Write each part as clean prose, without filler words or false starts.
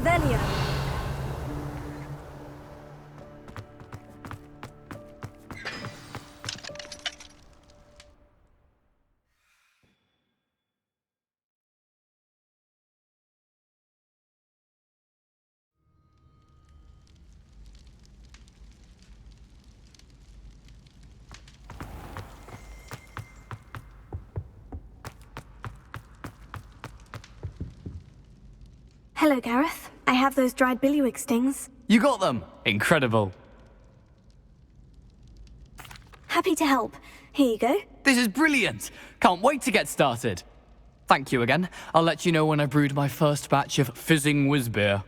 Revelio. Hello, Gareth. I have those dried billywig stings. You got them! Incredible. Happy to help. Here you go. This is brilliant! Can't wait to get started. Thank you again. I'll let you know when I brewed my first batch of fizzing whiz beer.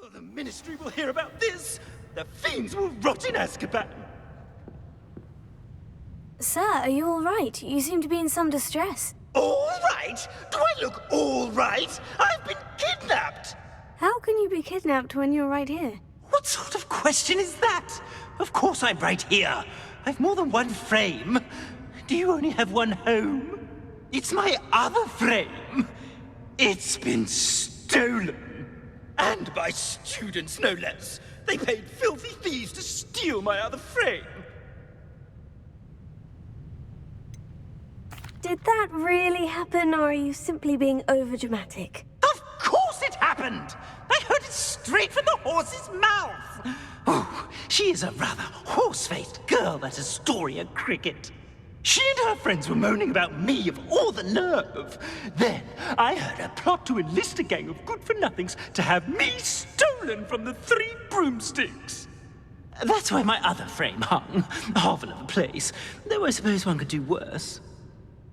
Oh, the Ministry will hear about this! The fiends will rot in Azkaban! Sir, are you all right? You seem to be in some distress. All right? Do I look all right? I've been kidnapped! How can you be kidnapped when you're right here? What sort of question is that? Of course I'm right here. I've more than one frame. Do you only have one home? It's my other frame. It's been stolen. And by students, no less. They paid filthy thieves to steal my other frame. Did that really happen, or are you simply being overdramatic? Of course it happened! I heard it straight from the horse's mouth! Oh, she is a rather horse-faced girl, that Astoria Cricket. She and her friends were moaning about me of all the nerve. Then I heard a plot to enlist a gang of good-for-nothings to have me stolen from the Three Broomsticks. That's why my other frame hung. A hovel of a place. Though I suppose one could do worse.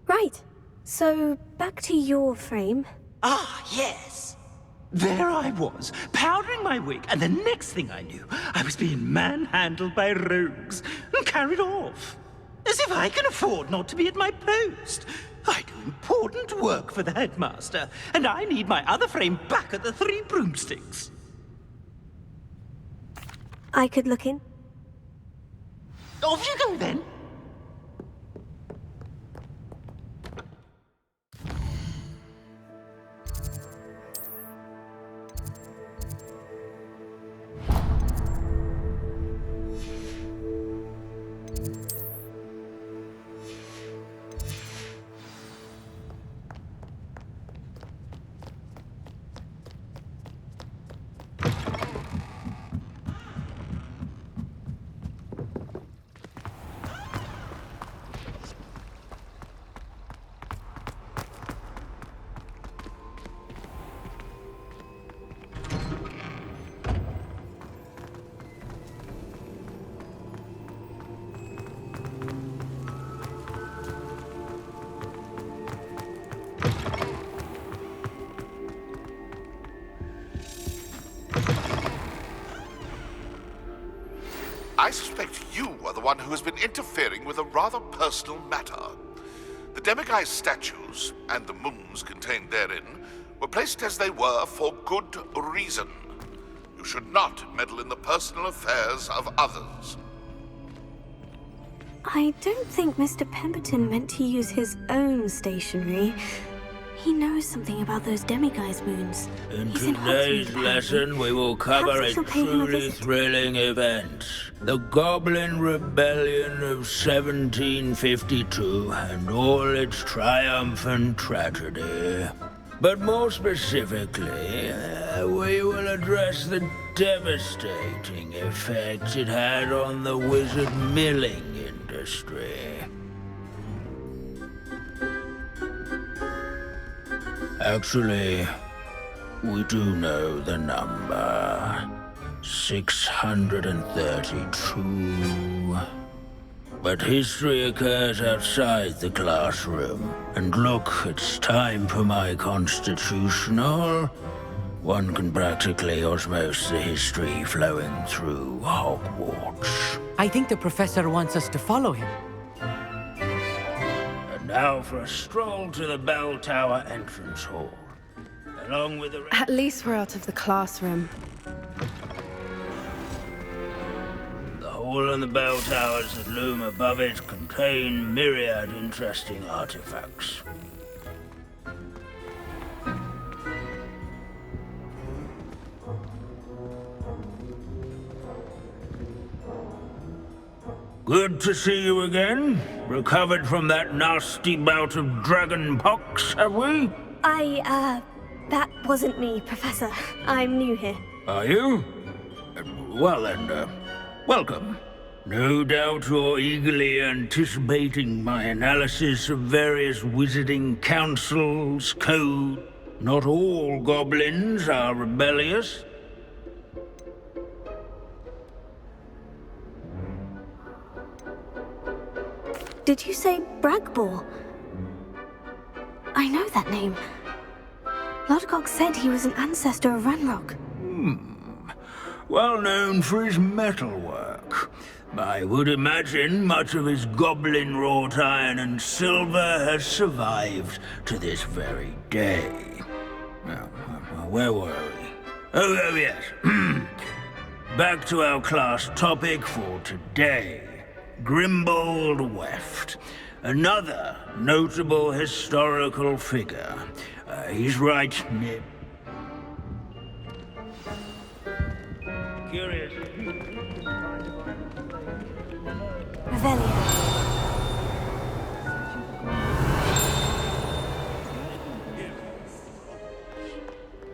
Right. So, back to your frame. Ah, yes. There I was, powdering my wig, and the next thing I knew, I was being manhandled by rogues and carried off. As if I can afford not to be at my post. I do important work for the headmaster, and I need my other frame back at the Three Broomsticks. I could look in. Off you go, then. I suspect you are the one who has been interfering with a rather personal matter. The Demiguise statues, and the moons contained therein, were placed as they were for good reason. You should not meddle in the personal affairs of others. I don't think Mr. Pemberton meant to use his own stationery. He knows something about those demiguise moons. In He's in today's Hogsmeade, lesson, we will cover Perhaps I a shall pay him a truly visit. thrilling event. The Goblin Rebellion of 1752 and all its triumphant tragedy. But more specifically, we will address the devastating effects it had on the wizard milling industry. Actually, we do know the number. 632. But history occurs outside the classroom. And look, it's time for my constitutional. One can practically osmose the history flowing through Hogwarts. I think the professor wants us to follow him. And now for a stroll to the Bell Tower entrance hall. Along with the... At least we're out of the classroom. The hall and the bell towers that loom above it contain myriad interesting artifacts. Good to see you again. Recovered from that nasty bout of dragon pox, have we? That wasn't me, Professor. I'm new here. Are you? Well then, welcome. No doubt you're eagerly anticipating my analysis of various wizarding councils, code. Not all goblins are rebellious. Did you say Bragbor? I know that name. Lodgok said he was an ancestor of Ranrock. Well known for his metalwork. I would imagine much of his goblin-wrought iron and silver has survived to this very day. Now, where were we? Oh yes. Back to our class topic for today. Grimbold Weft. Another notable historical figure. He's right near... Curious. Revelio.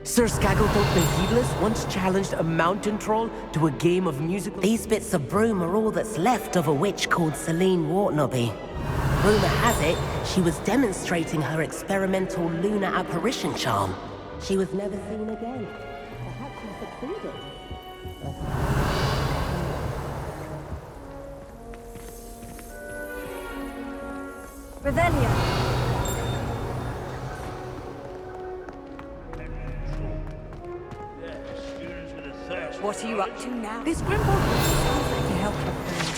Sir Skaggletop the Heedless once challenged a mountain troll to a game of musical... These bits of broom are all that's left of a witch called Celine Wartnobby. Rumor has it, she was demonstrating her experimental lunar apparition charm. She was never seen again. Perhaps she succeeded. Revelio. What are you up to now? This Grimbold sounds like a helpful friend.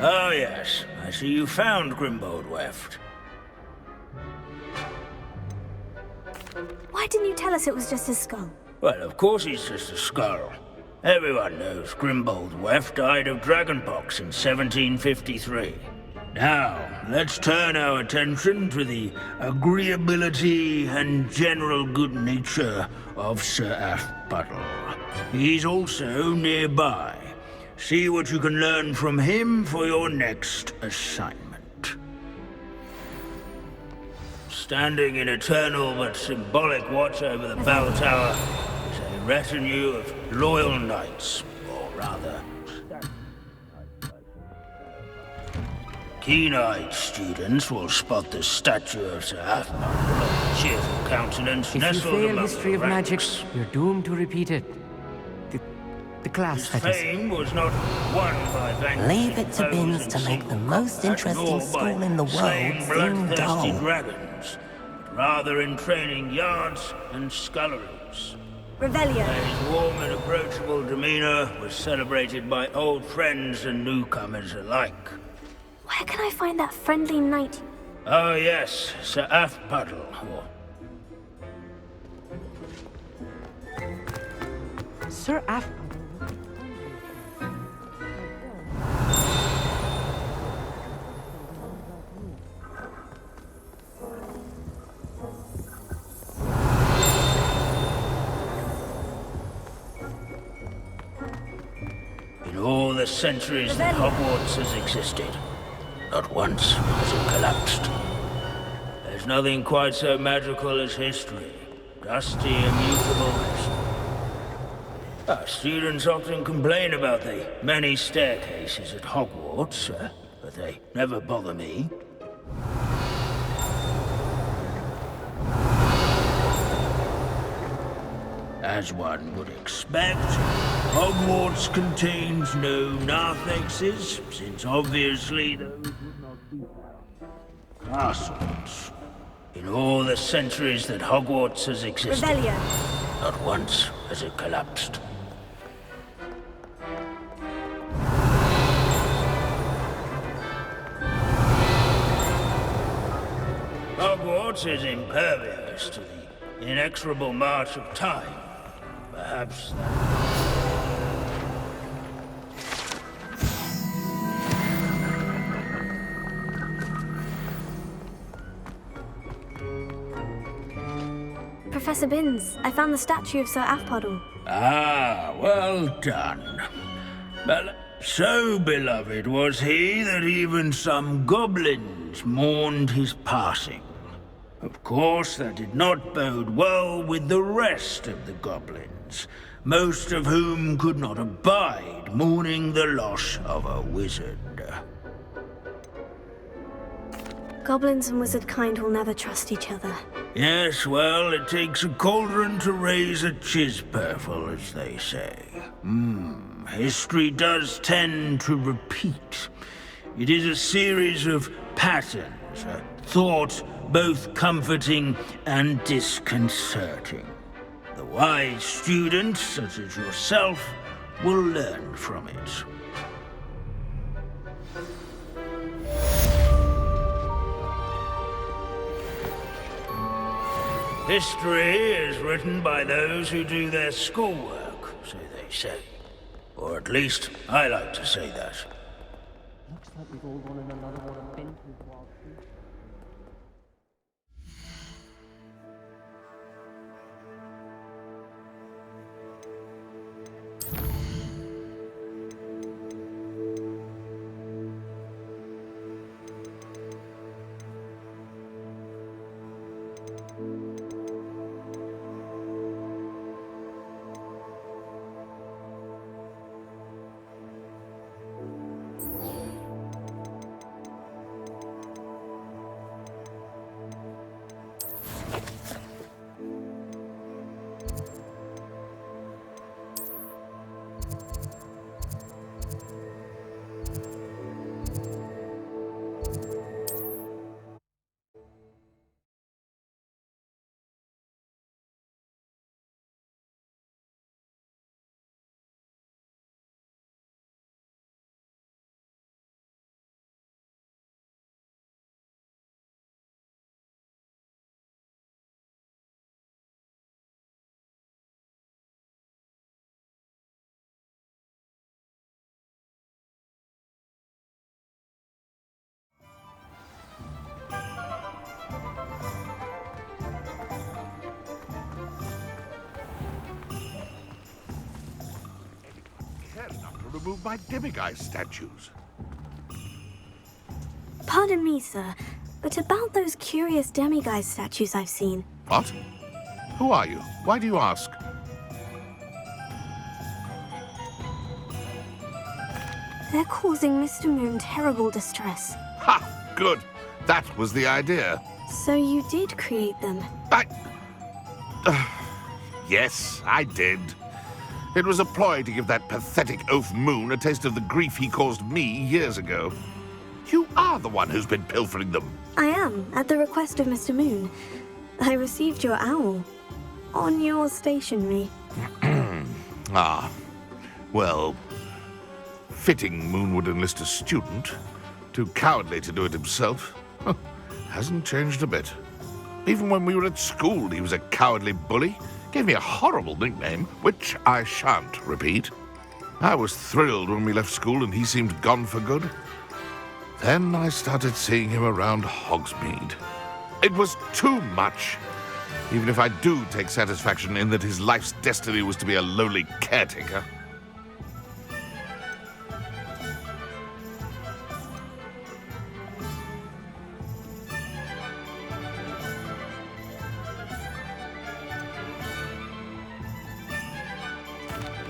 Oh yes, I see you found Grimbold Weft. Why didn't you tell us it was just his skull? Well, of course he's just a skull. Everyone knows Grimbold Weft died of dragonpox in 1753. Now, let's turn our attention to the agreeability and general good nature of Sir Athbuttle. He's also nearby. See what you can learn from him for your next assignment. Standing in eternal but symbolic watch over the bell tower is a retinue of loyal knights, or rather... Keen-eyed students will spot the statue of Sir Athbuttle, a cheerful countenance If you nestled fail among history the of magic, ranks. you're doomed to repeat it. The class, His that is. fame was not won by vanquishing Leave it to foes Binns in to make the single most combat, interesting nor by school in the world slaying seem bloodthirsty dull. dragons, but rather in training yards and sculleries. Revelio. His warm and approachable demeanor was celebrated by old friends and newcomers alike. Where can I find that friendly knight? Oh yes, Sir Athbuttle. Sir Af... the centuries that Hogwarts has existed, not once has it collapsed. There's nothing quite so magical as history. Dusty, immutable history. Our students often complain about the many staircases at Hogwarts, but they never bother me. As one would expect, Hogwarts contains no narthexes, since obviously those would not be castles. In all the centuries that Hogwarts has existed, not once has it collapsed. Hogwarts is impervious to the inexorable march of time. Perhaps that... Professor Binns, I found the statue of Sir Afpuddle. Ah, well done. Well, so beloved was he that even some goblins mourned his passing. Of course, that did not bode well with the rest of the goblins, most of whom could not abide mourning the loss of a wizard. Goblins and wizard kind will never trust each other. Yes, well, it takes a cauldron to raise a chisperful, as they say. History does tend to repeat. It is a series of patterns, a thought both comforting and disconcerting. The wise student, such as yourself, will learn from it. History is written by those who do their schoolwork, so they say. Or at least, I like to say that. Looks like we've all gone in another one of Bentley's wild fruit. Remove my demiguise statues. Pardon me, sir, but about those curious demiguise statues I've seen. What? Who are you? Why do you ask? They're causing Mr. Moon terrible distress. Ha! Good. That was the idea. So you did create them? Yes, I did. It was a ploy to give that pathetic oaf Moon a taste of the grief he caused me years ago. You are the one who's been pilfering them. I am, at the request of Mr. Moon. I received your owl. On your stationery. Ah. Well, fitting Moon would enlist a student. Too cowardly to do it himself. Hasn't changed a bit. Even when we were at school, he was a cowardly bully. Gave me a horrible nickname, which I shan't repeat. I was thrilled when we left school and he seemed gone for good. Then I started seeing him around Hogsmeade. It was too much. Even if I do take satisfaction in that his life's destiny was to be a lowly caretaker.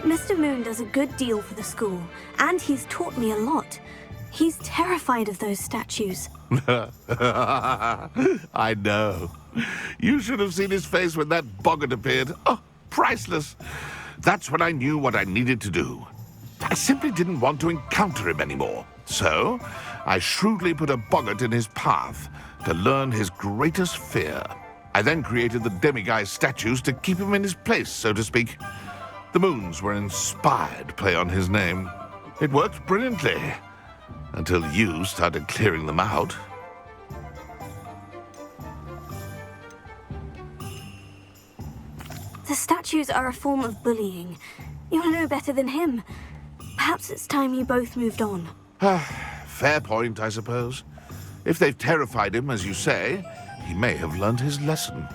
Mr. Moon does a good deal for the school, and he's taught me a lot. He's terrified of those statues. I know. You should have seen his face when that boggart appeared. Oh, priceless. That's when I knew what I needed to do. I simply didn't want to encounter him anymore. So, I shrewdly put a boggart in his path to learn his greatest fear. I then created the demiguise statues to keep him in his place, so to speak. The moons were an inspired play on his name. It worked brilliantly, until you started clearing them out. The statues are a form of bullying. You'll know better than him. Perhaps it's time you both moved on. Fair point, I suppose. If they've terrified him, as you say, he may have learned his lesson.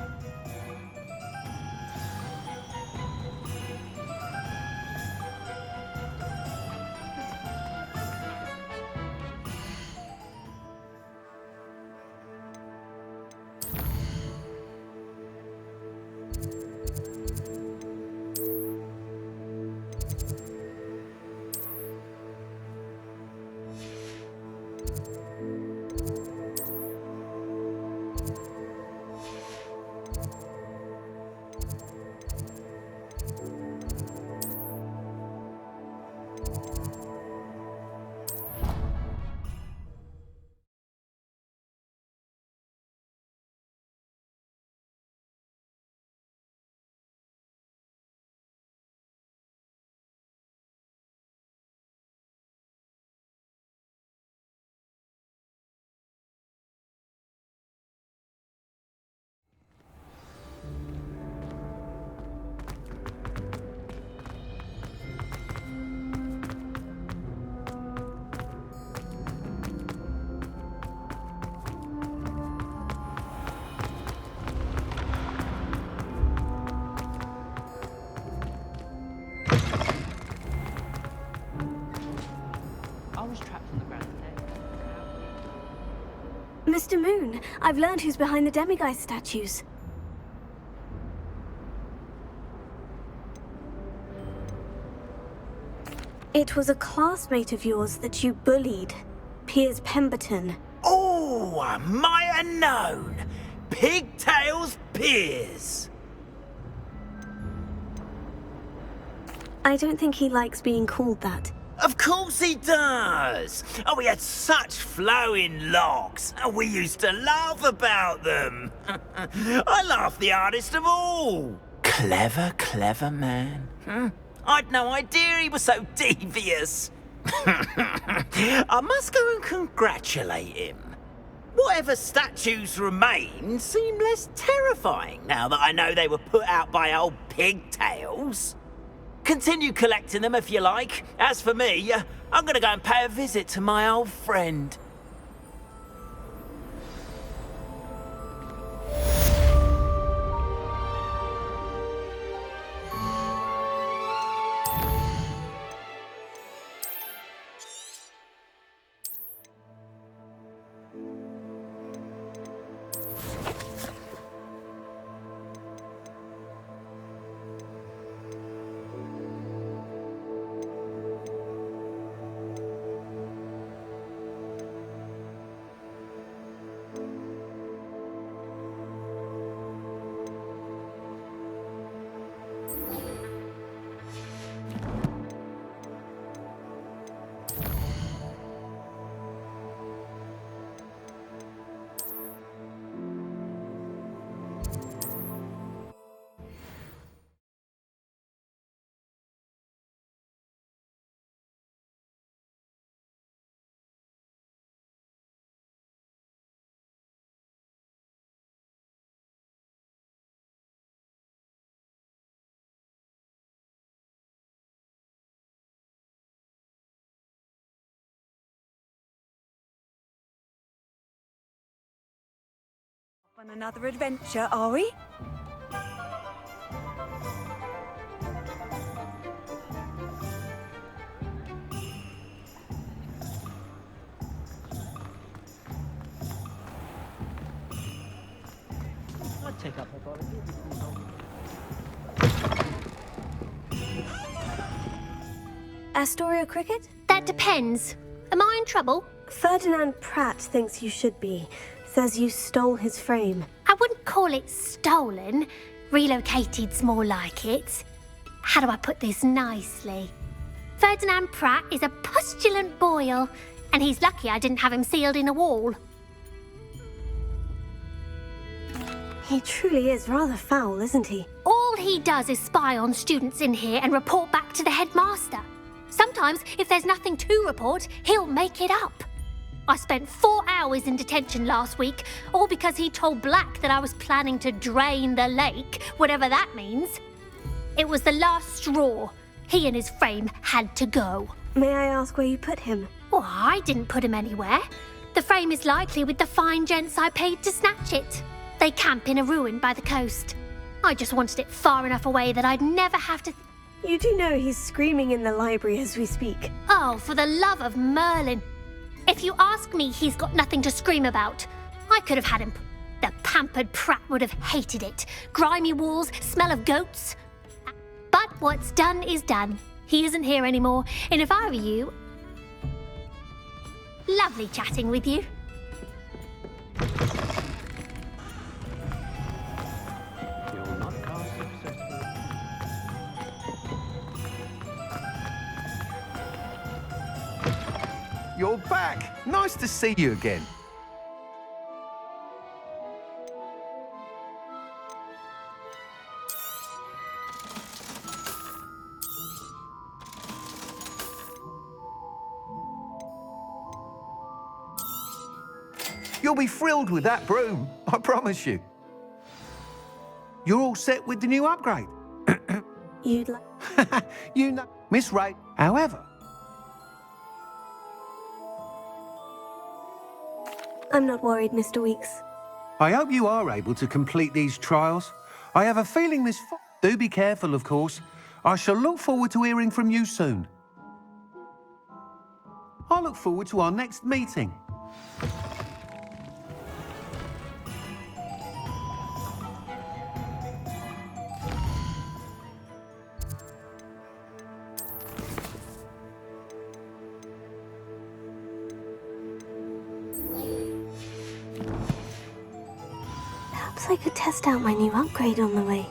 Mr. Moon, I've learned who's behind the demiguise statues. It was a classmate of yours that you bullied, Piers Pemberton. Oh, I might have known. Pigtails Piers. I don't think he likes being called that. Of course he does. Oh, we had such flowing locks, and we used to laugh about them. I laughed the hardest of all. Clever, clever man. I'd no idea he was so devious. I must go and congratulate him. Whatever statues remain seem less terrifying now that I know they were put out by old pigtails. Continue collecting them if you like. As for me, I'm gonna go and pay a visit to my old friend. On another adventure, are we? I'll take up a Astoria Cricket? That depends. Am I in trouble? Ferdinand Pratt thinks you should be. Says you stole his frame. I wouldn't call it stolen. Relocated's more like it. How do I put this nicely? Ferdinand Pratt is a postulant boil, and he's lucky I didn't have him sealed in a wall. He truly is rather foul, isn't he? All he does is spy on students in here and report back to the headmaster. Sometimes, if there's nothing to report, he'll make it up. I spent 4 hours in detention last week, all because he told Black that I was planning to drain the lake, whatever that means. It was the last straw. He and his frame had to go. May I ask where you put him? Well, I didn't put him anywhere. The frame is likely with the fine gents I paid to snatch it. They camp in a ruin by the coast. I just wanted it far enough away that I'd never have to... You do know he's screaming in the library as we speak. Oh, for the love of Merlin. If you ask me, he's got nothing to scream about. I could have had him. The pampered Pratt would have hated it. Grimy walls, smell of goats. But what's done is done. He isn't here anymore, and if I were you... Lovely chatting with you. You're back! Nice to see you again. You'll be thrilled with that broom, I promise you. You're all set with the new upgrade. You'd like... You know, Miss Ray. However, I'm not worried, Mr. Weeks. I hope you are able to complete these trials. I have a feeling this... Do be careful, of course. I shall look forward to hearing from you soon. I look forward to our next meeting. Perhaps I could test out my new upgrade on the way.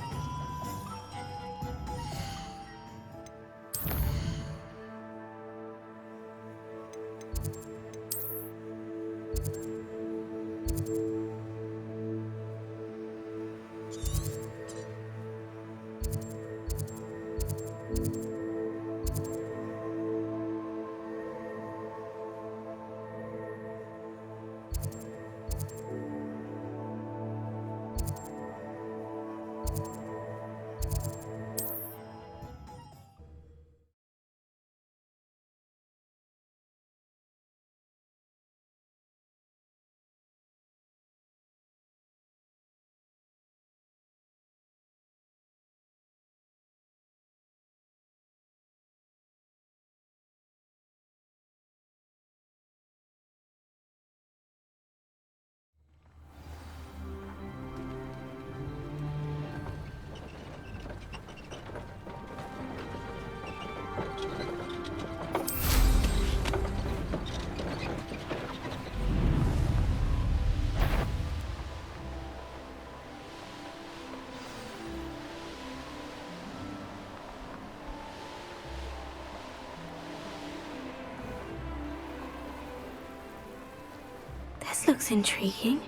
This looks intriguing.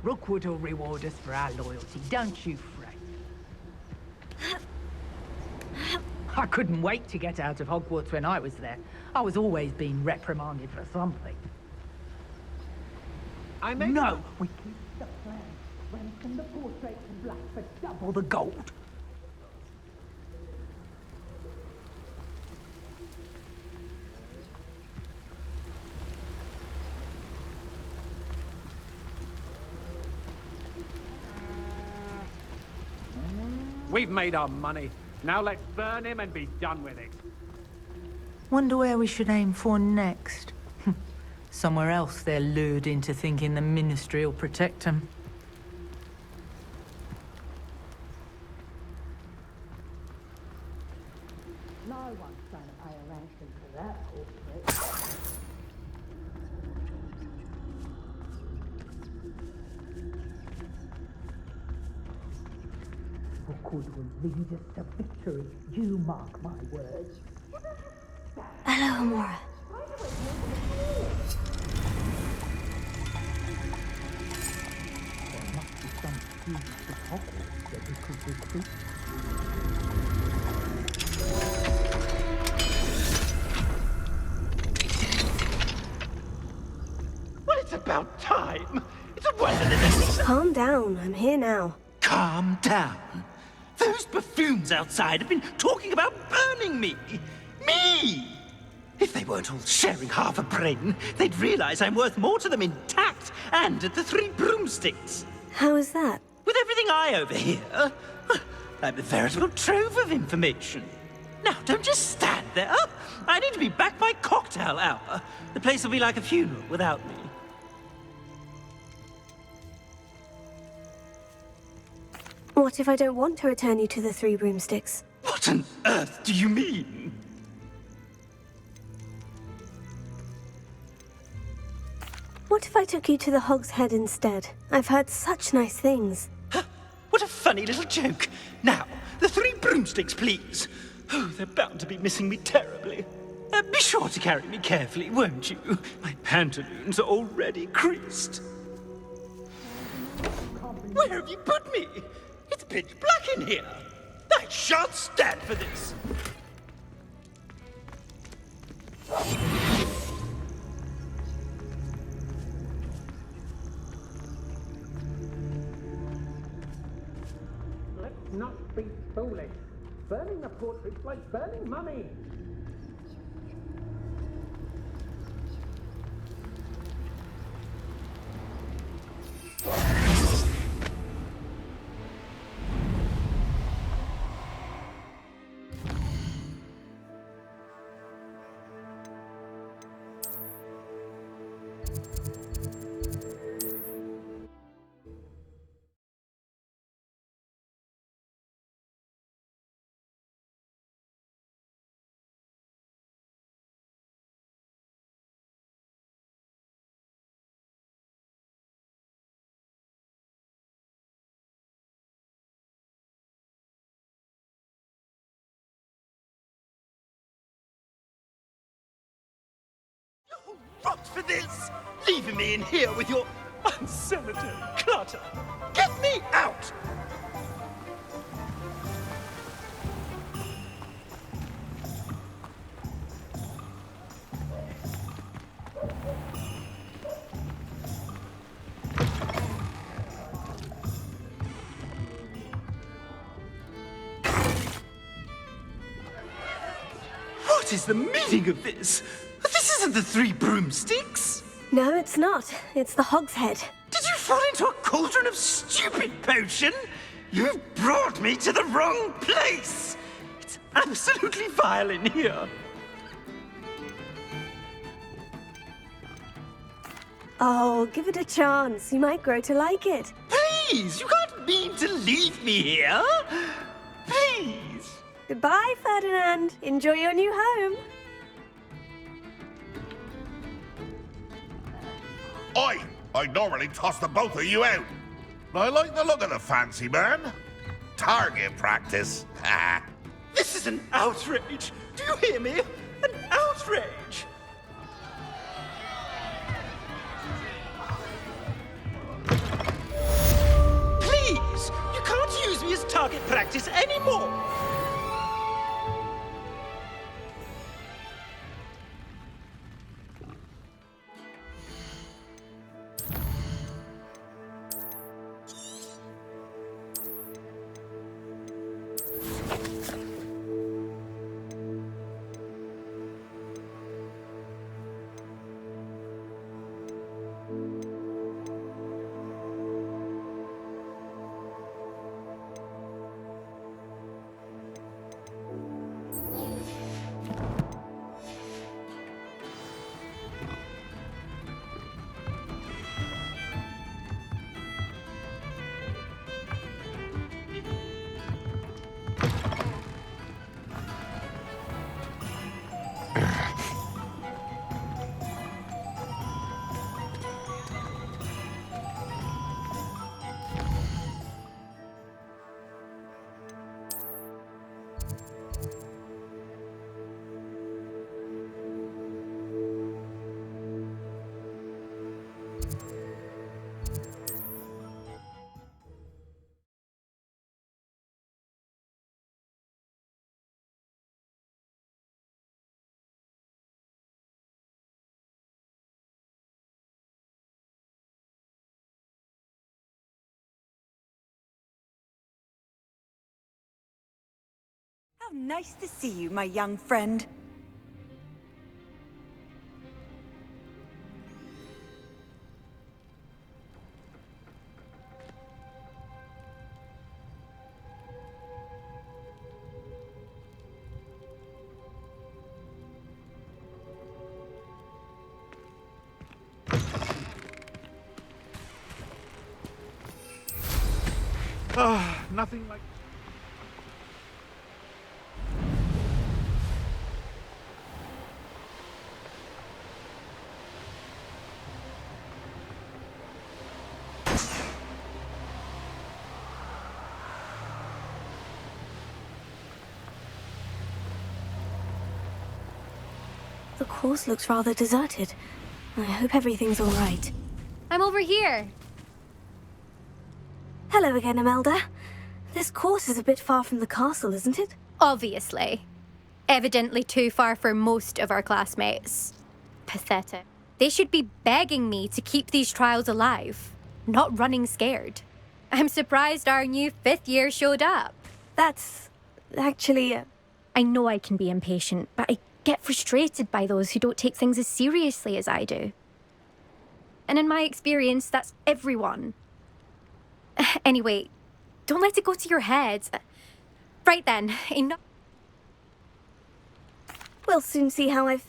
Rookwood will reward us for our loyalty, don't you, Frey? I couldn't wait to get out of Hogwarts when I was there. I was always being reprimanded for something. No, we keep the plan. Ransom the portrait to Black for double the gold. We've made our money. Now let's burn him and be done with it. Wonder where we should aim for next. Somewhere else they're lured into thinking the Ministry will protect them. No one's going to pay a ransom for that horse. Good will lead us to victory. You mark my words. Hello, Amora. There must be some students of Hogwarts that we could recruit. Well, it's about time. It's a wonder that Calm down. I'm here now. Calm down. Those buffoons outside have been talking about burning me. Me! If they weren't all sharing half a brain, they'd realize I'm worth more to them intact and at the Three Broomsticks. How is that? With everything I overhear, I'm a veritable trove of information. Now, don't just stand there. I need to be back by cocktail hour. The place will be like a funeral without me. What if I don't want to return you to the Three Broomsticks? What on earth do you mean? What if I took you to the Hog's Head instead? I've heard such nice things. What a funny little joke. Now, the Three Broomsticks, please. Oh, they're bound to be missing me terribly. Be sure to carry me carefully, won't you? My pantaloons are already creased. Where have you put me? It's pitch black in here. I shan't stand for this. Let's not be foolish. Burning the portrait's like burning money. Rot for this! Leaving me in here with your unsanitary clutter! Get me out! What is the meaning of this? This isn't the Three Broomsticks! No, it's not. It's the Hog's Head. Did you fall into a cauldron of stupid potion? You've brought me to the wrong place! It's absolutely vile in here. Oh, give it a chance. You might grow to like it. Please, you can't mean to leave me here. Please. Goodbye, Ferdinand. Enjoy your new home. I'd normally toss the both of you out. But I like the look of the fancy man. Target practice. This is an outrage. Do you hear me? An outrage. Please, you can't use me as target practice anymore. How nice to see you, my young friend. Nothing like... The course looks rather deserted. I hope everything's all right. I'm over here. Hello again, Imelda. This course is a bit far from the castle, isn't it? Obviously. Evidently too far for most of our classmates. Pathetic. They should be begging me to keep these trials alive, not running scared. I'm surprised our new 5th year showed up. That's actually... I know I can be impatient, but I get frustrated by those who don't take things as seriously as I do. And in my experience, that's everyone. Anyway, don't let it go to your head. Right then, enough. We'll soon see how I've...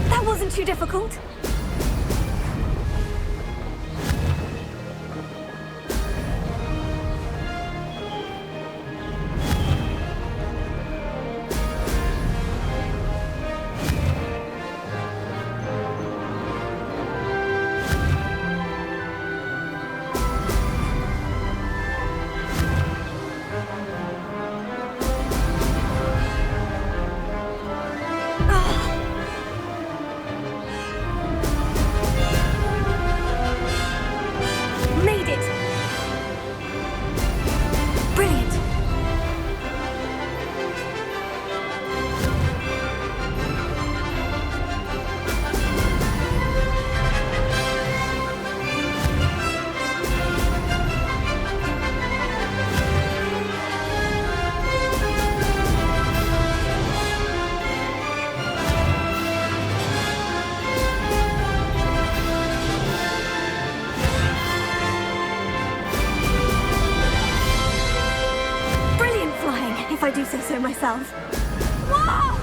That wasn't too difficult. Made it! Brilliant! Brilliant flying, if I do say so myself. Whoa!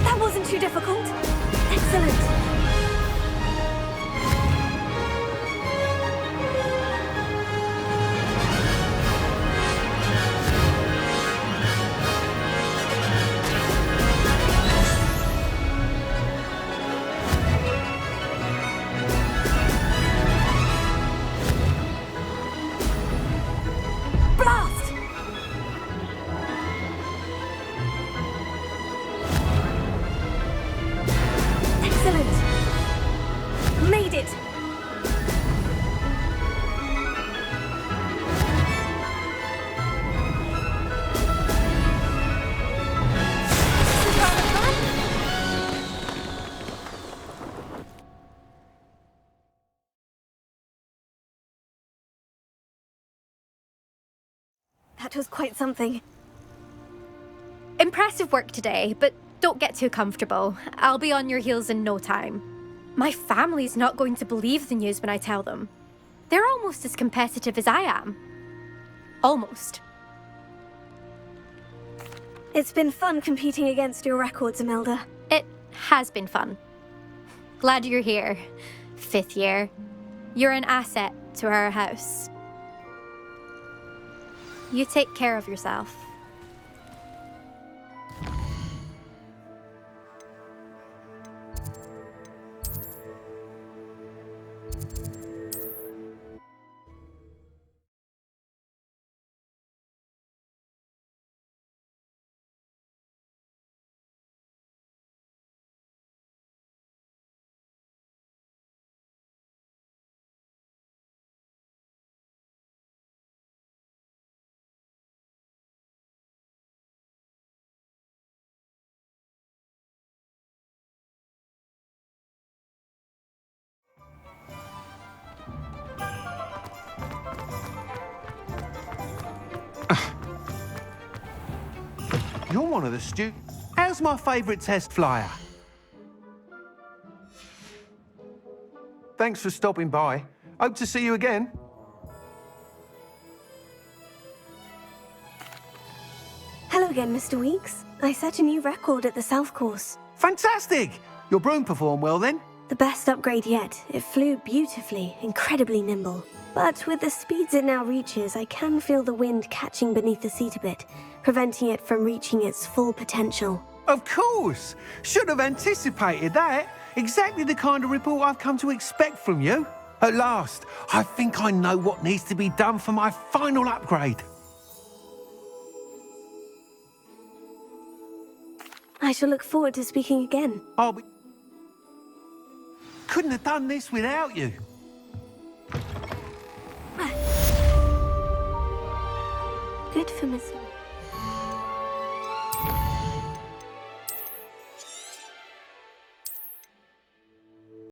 That wasn't too difficult. Excellent. Blast! Excellent! Made it! That was quite something. Impressive work today, but don't get too comfortable. I'll be on your heels in no time. My family's not going to believe the news when I tell them. They're almost as competitive as I am. Almost. It's been fun competing against your records, Imelda. It has been fun. Glad you're here. 5th year. You're an asset to our house. You take care of yourself. You're one of the students. How's my favourite test flyer? Thanks for stopping by. Hope to see you again. Hello again, Mr. Weeks. I set a new record at the South Course. Fantastic! Your broom performed well then? The best upgrade yet. It flew beautifully, incredibly nimble. But with the speeds it now reaches, I can feel the wind catching beneath the seat a bit, preventing it from reaching its full potential. Of course! Should have anticipated that. Exactly the kind of report I've come to expect from you. At last, I think I know what needs to be done for my final upgrade. I shall look forward to speaking again. Couldn't have done this without you. Good for Mr.